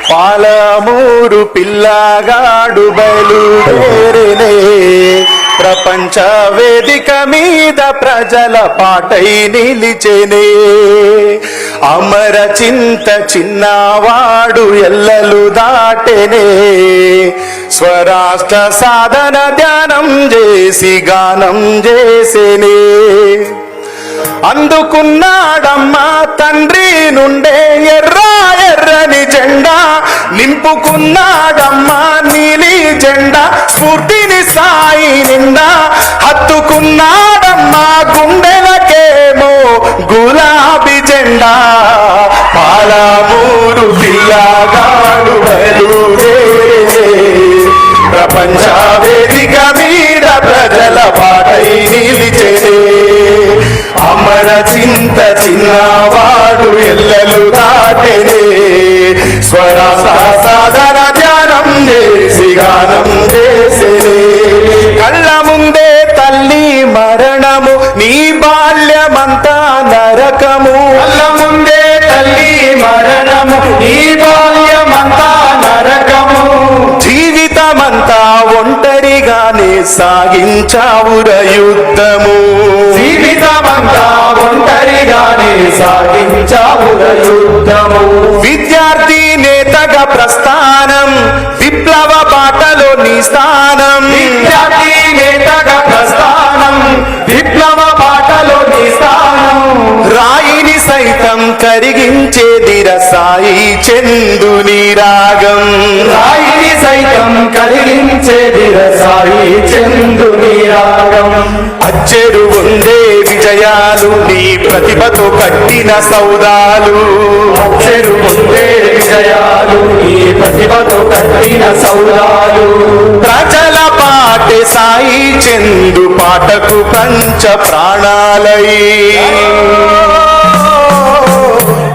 పాలమూరు పిల్లగాడు బయలుదేరినే ప్రపంచ వేదిక మీద ప్రజల పాటై నిలిచెనే అమర చింత చిన్నవాడు ఎల్లలు దాటెనే స్వరాష్ట్ర సాధన ధ్యానం చేసి గానం చేసేనే అందుకున్నాడమ్మా తండ్రి నుండే ఎర్రని జెండా నింపుకున్నాడమ్మా నీలి జెండా స్ఫూర్తిని సాయి నిండా హత్తుకున్నాడమ్మా గుండెలకేమో గులాబీ జెండా పాలమూరు పిల్లగాడు బయలుదేరే ప్రపంచ వేదిక మీద ప్రజల పాటై నిలిచెనే అమర చింత చిన్నవాడు ఎల్లలు దాటెనే స్వరాష్ట్ర సాధన ధ్యానం చేసి గానం చేసేనే కళ్ళ ముందే తల్లి మరణము నీ బాల్యమంతా నరకము కళ్ళ ముందే తల్లి మరణము నీ బాల్యమంతా నరకము జీవితమంతా ఒంటరిగానే సాగించావుర యుద్ధము జీవితమంతా ఒంటరిగానే సాగించావుర యుద్ధము విద్యార్థి నేతగా ప్రస్థానం విప్లవ బాటలో నీ స్థానం విద్యార్థి నేతగా ప్రస్థానం విప్లవ బాటలో నీ స్థానం రాయిని సైతం కరిగించేదిర సాయి చందుని రాగం రాయిని సైతం కరిగించేదిర సాయి చందుని రాగం అచ్చెరు ఉండే విజయాలు నీ ప్రతిభతో కట్టిన సౌదాలు అచ్చెరు ఉండే విజయాలు నీ ప్రతిభతో కట్టిన సౌదాలు ప్రజల పాటే సాయి చందు పాటకు పంచ ప్రాణాలై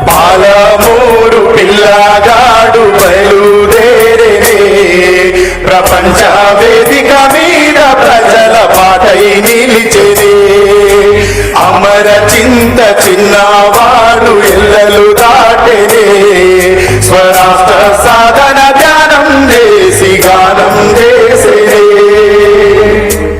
పాలమూరు పిల్లగాడు బయలుదేరేనే ప్రపంచ వేదిక మీద ప్రజల పాటై నిలిచెనే అమర చింత చిన్నవాడు